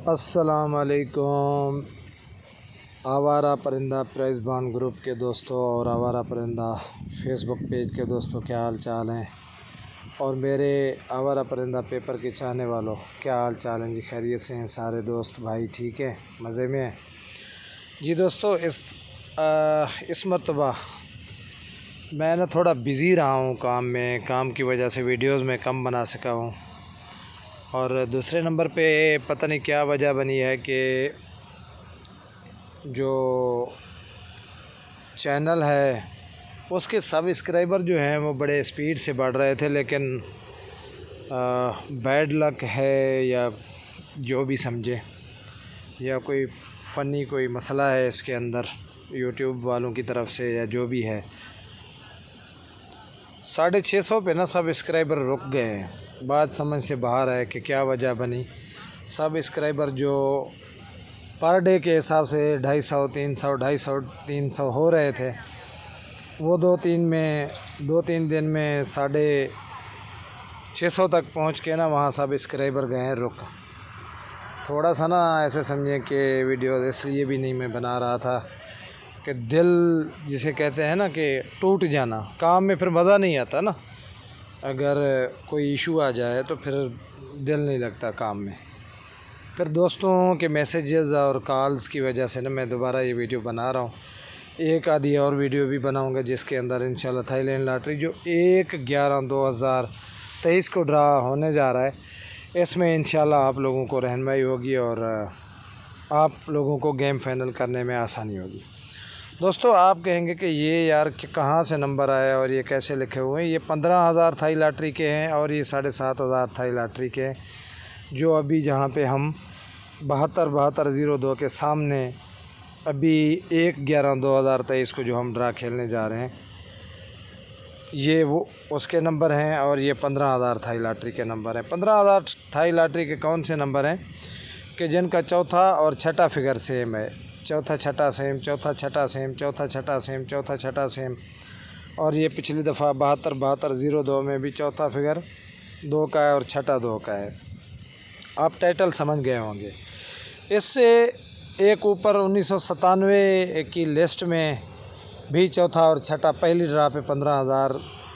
अस्सलामुअलैकुम आवारा परिंदा प्राइज़ बॉन्ड ग्रुप के दोस्तों और आवारा परिंदा फेसबुक पेज के दोस्तों, क्या हाल चाल हैं। और मेरे आवारा परिंदा पेपर के चाहने वालों, क्या हाल चाल हैं जी। खैरियत से हैं सारे दोस्त भाई, ठीक है, मज़े में हैं जी। दोस्तों इस मरतबा मैं ना थोड़ा बिज़ी रहा हूँ काम की वजह से वीडियोस में कम बना सका हूँ। और दूसरे नंबर पे पता नहीं क्या वजह बनी है कि जो चैनल है उसके सब्सक्राइबर जो हैं वो बड़े स्पीड से बढ़ रहे थे, लेकिन बैड लक है या जो भी समझे, या कोई फ़नी कोई मसला है इसके अंदर यूट्यूब वालों की तरफ से, या जो भी है, 650 पे ना सब्सक्राइबर रुक गए हैं। बात समझ से बाहर है कि क्या वजह बनी। सब्सक्राइबर जो पर डे के हिसाब से 250 हो रहे थे, वो दो तीन दिन में 650 तक पहुंच के ना वहाँ सब्सक्राइबर गए हैं रुक। थोड़ा सा ना ऐसे समझें कि वीडियो इसलिए भी नहीं मैं बना रहा था कि दिल जिसे कहते हैं ना कि टूट जाना, काम में फिर मज़ा नहीं आता ना। अगर कोई इशू आ जाए तो फिर दिल नहीं लगता काम में। फिर दोस्तों के मैसेजेस और कॉल्स की वजह से ना मैं दोबारा ये वीडियो बना रहा हूँ। एक आधी और वीडियो भी बनाऊँगा जिसके अंदर इंशाल्लाह थाईलैंड लॉटरी जो 1/11/2023 को ड्रा होने जा रहा है, इसमें इंशाल्लाह आप लोगों को रहनुमाई होगी और आप लोगों को गेम फाइनल करने में आसानी होगी। दोस्तों आप कहेंगे कि ये यार कि कहाँ से नंबर आया और ये कैसे लिखे हुए हैं। ये 15,000 थाई लॉटरी के हैं और ये 7,500 थाई लॉटरी के हैं, जो अभी जहाँ पे हम 7202 के सामने अभी 1/11/2023 को जो हम ड्रा खेलने जा रहे हैं, ये वो उसके नंबर हैं। और ये 15,000 थाई लॉटरी के नंबर हैं। 15,000 थाई लॉटरी के कौन से नंबर हैं कि जिनका चौथा और छठा फिगर सेम है। चौथा छठा सेम, चौथा छठा सेम, चौथा छठा सेम, चौथा छठा सेम। और ये पिछली दफ़ा 72/72/02 में भी चौथा फिगर 2 का है और छठा 2 का है। आप टाइटल समझ गए होंगे। इससे एक ऊपर 1997 की लिस्ट में भी चौथा और छठा पहली ड्रा पे 15,000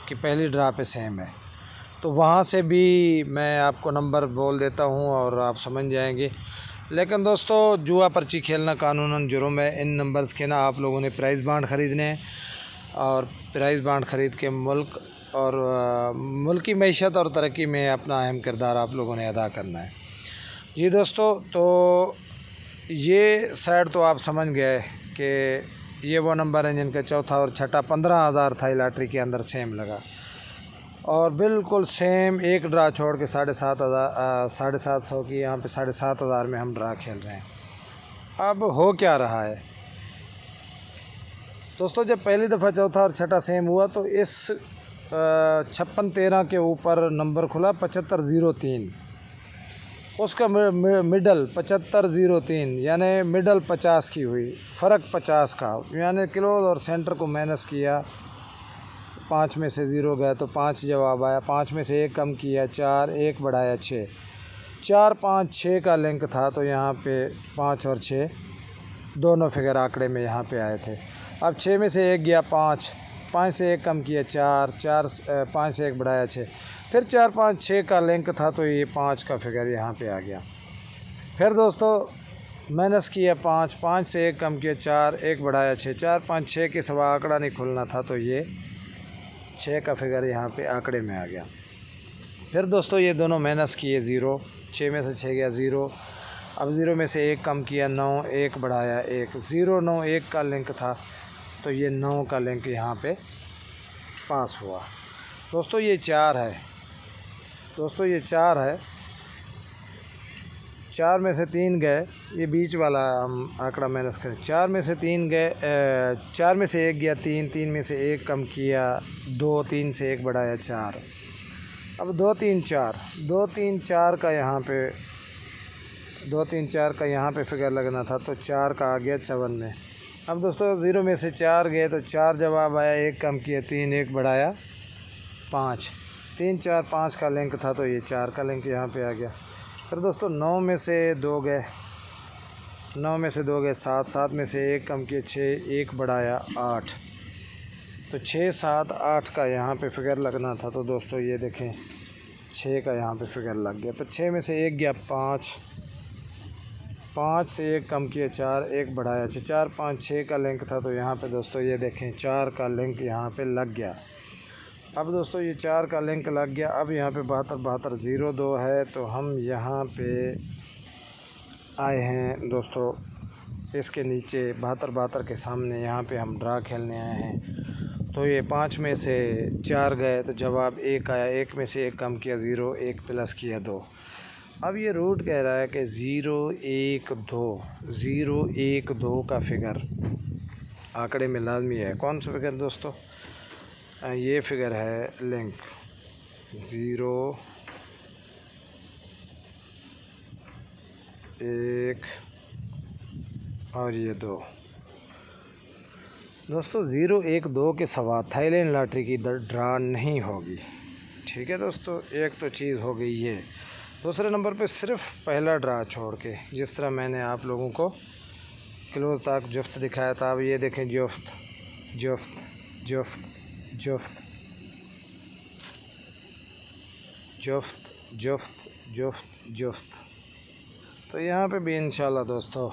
की पहली ड्रा पे सेम है, तो वहाँ से भी मैं आपको नंबर बोल देता हूँ और आप समझ जाएंगे। लेकिन दोस्तों जुआ पर्ची खेलना कानूनन जुर्म है। इन नंबर्स के ना आप लोगों ने प्राइज़ बांड ख़रीदने हैं और प्राइज़ बांड ख़रीद के मुल्क और मुल्की मईशत और तरक्की में अपना अहम किरदार आप लोगों ने अदा करना है जी। दोस्तों तो ये साइड तो आप समझ गए कि ये वो नंबर हैं जिनका चौथा और छठा 15,000 थाई लॉटरी के अंदर सेम लगा, और बिल्कुल सेम एक ड्रा छोड़ के 7,500 की यहाँ पे 7,500 में हम ड्रा खेल रहे हैं। अब हो क्या रहा है दोस्तों, जब पहली दफ़ा चौथा और छठा सेम हुआ तो इस 56-13 के ऊपर नंबर खुला 7503, उसका मिडल 7503 यानी मिडल 50 की हुई, फ़र्क 50 का, यानी क्लोज और सेंटर को माइनस किया। 5 में से 0 गया तो 5 जवाब आया। 5 में से 1 कम किया 4, 1 बढ़ाया 6, 4 5 6 का लिंक था, तो यहाँ पे 5 और 6 दोनों फिगर आंकड़े में यहाँ पे आए थे। अब 6 में से 1 गया 5, 5 से 1 कम किया 4, 5 से 1 बढ़ाया 6, फिर 4 5 6 का लिंक था, तो ये 5 का फिगर यहाँ पे आ गया। फिर दोस्तों माइनस किया 5, 5 से 1 कम किया 4, 1 बढ़ाया 6, 4 5 6 के सिवा आंकड़ा नहीं खुलना था, तो ये 6 का फिगर यहाँ पे आंकड़े में आ गया। फिर दोस्तों ये दोनों माइनस किए 0, 6 में से 6 गया 0, अब 0 में से 1 कम किया 9, 1 बढ़ाया 1, 0 9 1 का लिंक था, तो ये 9 का लिंक यहाँ पे पास हुआ। दोस्तों ये 4 है, दोस्तों ये 4 है। 4 में से 3 गए, ये बीच वाला हम आंकड़ा माइनस करें। 4 में से 3 गए, 4 में से 1 गया 3, 3 में से 1 कम किया 2, 3 से 1 बढ़ाया 4, अब 2 3 4, 2 3 4 का यहाँ पे 2 3 4 का यहाँ पे फिगर लगना था, तो 4 का आ गया 54 में। अब दोस्तों 0 में से 4 गए तो 4 जवाब आया, 1 कम किया 3, 1 बढ़ाया 5, 3 4 5 का लिंक था, तो ये 4 का लिंक यहाँ पे आ गया। फिर दोस्तों 9 में से 2 गए, 9 में से 2 गए 7, 7 में से 1 कम किए 6, 1 बढ़ाया 8, तो 6, 7, 8 का यहाँ पे फिगर लगना था। तो दोस्तों ये देखें 6 का यहाँ पे फिगर लग गया। फिर 6 में से 1 गया 5, 5 से 1 कम किए 4, 1 बढ़ाया 6, 4, 5, 6 का लिंक था। तो यहाँ पे दोस्तों ये देखें 4 का लिंक यहाँ पे लग गया। अब दोस्तों ये 4 का लिंक लग गया। अब यहाँ पे 72, 72, 0, 2 है। तो हम यहाँ पे आए हैं दोस्तों इसके नीचे 72, 72 के सामने यहाँ पे हम ड्रा खेलने आए हैं। तो ये 5 में से 4 गए तो जवाब 1 आया। 1 में से 1 कम किया 0, 1 प्लस किया 2। अब ये रूट कह रहा है कि 0, 1, 2, 0, 1, 2 का फिगर आंकड़े में लाजमी है। कौन सा फिगर दोस्तों? ये फिगर है लिंक 0, 1 और ये 2। दोस्तों 0, 1, 2 के सवा थाईलैंड लॉटरी की ड्रा नहीं होगी। ठीक है दोस्तों, एक तो चीज़ हो गई ये। दूसरे नंबर पे सिर्फ पहला ड्रा छोड़ के, जिस तरह मैंने आप लोगों को क्लोज तक जुफ्त दिखाया था, अब ये देखें जुफ्त, जुफ्त, जुफ्त, जुफ्त, जुफ्त, जुफ्त, जुफ्त, जुफ्त। तो यहाँ पे भी इंशाल्लाह दोस्तों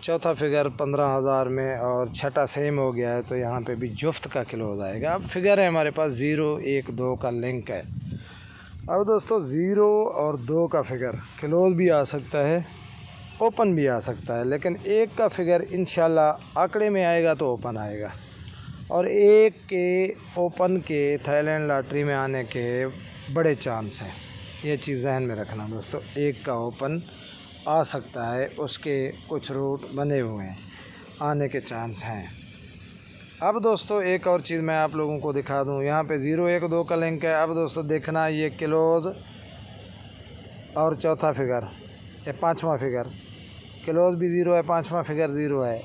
चौथा फिगर 15,000 में और छठा सेम हो गया है। तो यहाँ पे भी जुफ्त का क्लोज आएगा। अब फिगर है हमारे पास 0, 1, 2 का लिंक है। अब दोस्तों 0 और 2 का फिगर क्लोज भी आ सकता है, ओपन भी आ सकता है, लेकिन 1 का फिगर इंशाल्लाह आंकड़े में आएगा तो ओपन आएगा। और 1 के ओपन के थाईलैंड लॉटरी में आने के बड़े चांस हैं। ये चीज़ जहन में रखना दोस्तों, 1 का ओपन आ सकता है, उसके कुछ रूट बने हुए हैं, आने के चांस हैं। अब दोस्तों एक और चीज़ मैं आप लोगों को दिखा दूं, यहाँ पे 0, 1, 2 का लिंक है। अब दोस्तों देखना ये क्लोज और चौथा फिगर, ये पांचवा फिगर, क्लोज भी 0 है, पांचवा फिगर 0 है।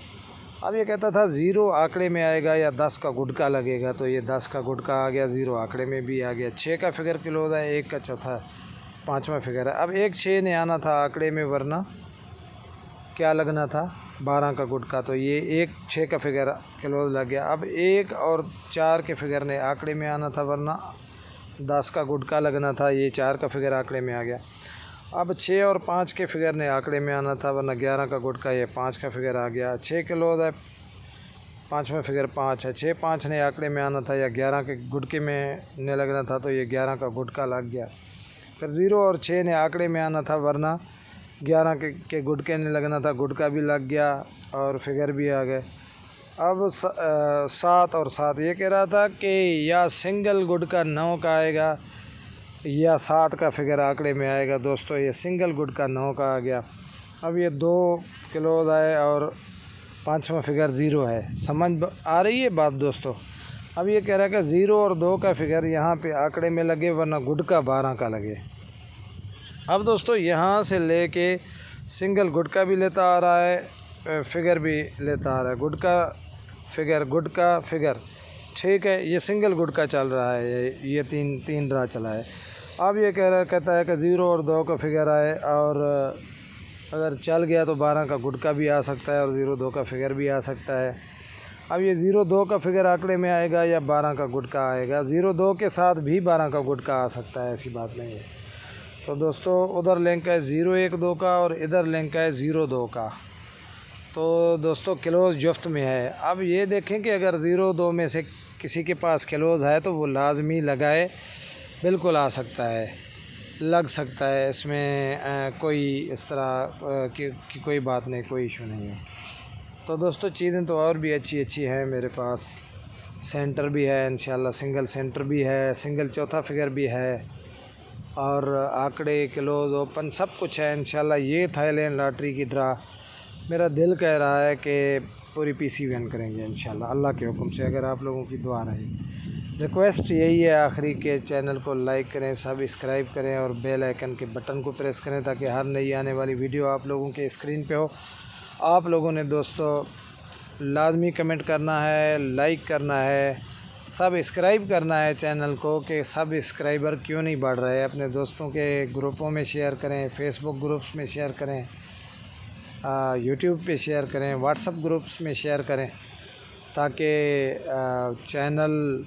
अब ये कहता था 0 आंकड़े में आएगा या 10 का गुटका लगेगा, तो ये 10 का गुटका आ गया, 0 आंकड़े में भी आ गया। 6 का फिगर क्लोज है, 1 का चौथा पांचवा फिगर है। अब 1, 6 ने आना था आंकड़े में, वरना क्या लगना था 12 का गुटका, तो ये 1, 6 का फिगर क्लोज लग गया। अब 1 और 4 के फिगर ने आंकड़े में आना था, वरना 10 का गुटका लगना था, ये 4 का फिगर आंकड़े में आ गया। अब 6 और 5 के फिगर ने आंकड़े में आना था, वरना 11 का गुटका, ये 5 का फिगर आ गया। 6 क्लोज है, पाँचवा फिगर 5 है, 6, 5 ने आंकड़े में आना था या 11 के गुटके में ने लगना था, तो ये 11 का गुटका लग गया। फिर 0 और 6 ने आंकड़े में आना था, वरना 11 के गुटके ने लगना था, गुटका भी लग गया और फिगर भी आ गए। अब 7 और 7 ये कह रहा था कि या सिंगल गुटका 9 का आएगा या 7 का फिगर आंकड़े में आएगा। दोस्तों ये सिंगल गुटका 9 का आ गया। अब ये 2 क्लोज आए और पांचवा फिगर 0 है। समझ आ रही है बात दोस्तों? अब ये कह रहा है कि 0 और 2 का फिगर यहाँ पे आंकड़े में लगे, वरना गुटका 12 का लगे। अब दोस्तों यहाँ से लेके सिंगल गुटका भी लेता आ रहा है, फिगर भी लेता आ रहा है, गुटका फिगर, ठीक है। ये सिंगल गुटका चल रहा है, ये तीन ड्रा चला है। अब ये कहता है कि 0 और 2 का फिगर आए, और अगर चल गया तो 12 का गुटका भी आ सकता है और 0, 2 का फिगर भी आ सकता है। अब ये 0, 2 का फिगर आंकड़े में आएगा या 12 का गुटका आएगा। 0, 2 के साथ भी 12 का गुटका आ सकता है, ऐसी बात नहीं है। तो दोस्तों उधर लिंक है 0, 1, 2 का और इधर लिंक है 0, 2 का। तो दोस्तों क्लोज जुफ्त में है। अब ये देखें कि अगर 0, 2 में से किसी के पास क्लोज है तो वो लाजमी लगाए, बिल्कुल आ सकता है, लग सकता है, इसमें कोई इस तरह की कोई बात नहीं, कोई इशू नहीं है। तो दोस्तों चीज़ें तो और भी अच्छी हैं मेरे पास। सेंटर भी है इंशाल्लाह, सिंगल सेंटर भी है, सिंगल चौथा फिगर भी है, और आंकड़े क्लोज ओपन सब कुछ है इंशाल्लाह। ये थाईलैंड लॉटरी की ड्रा मेरा दिल कह रहा है कि पूरी पीसी विन करेंगे इंशाल्लाह, अल्लाह के हुक्म से, अगर आप लोगों की दुआ रही। रिक्वेस्ट यही है आखिरी के चैनल को लाइक करें, सब्सक्राइब करें और बेल आइकन के बटन को प्रेस करें, ताकि हर नई आने वाली वीडियो आप लोगों के स्क्रीन पे हो। आप लोगों ने दोस्तों लाजमी कमेंट करना है, लाइक करना है, सब्सक्राइब करना है चैनल को कि सब्सक्राइबर क्यों नहीं बढ़ रहे। अपने दोस्तों के ग्रुपों में शेयर करें, फेसबुक ग्रुप्स में शेयर करें, यूट्यूब पे शेयर करें, व्हाट्सएप ग्रुप्स में शेयर करें, ताकि चैनल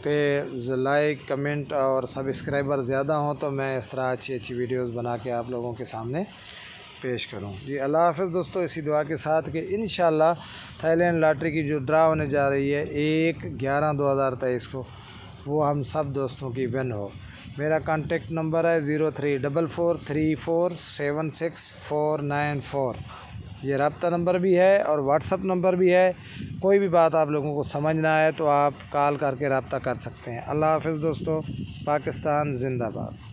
पे लाइक कमेंट और सब्सक्राइबर ज़्यादा हों तो मैं इस तरह अच्छी अच्छी वीडियोस बना के आप लोगों के सामने पेश करूं। जी अल्लाह हाफ़िज़ दोस्तों, इसी दुआ के साथ कि इंशाल्लाह थाईलैंड लॉटरी की जो ड्रा होने जा रही है 1/11/2023 को, वो हम सब दोस्तों की विन हो। मेरा कांटेक्ट नंबर है 034434769494। ये रब्ता नंबर भी है और व्हाट्सअप नंबर भी है। कोई भी बात आप लोगों को समझना है तो आप कॉल करके रब्ता कर सकते हैं। अल्लाह हाफ़िज़ दोस्तों, पाकिस्तान ज़िंदाबाद।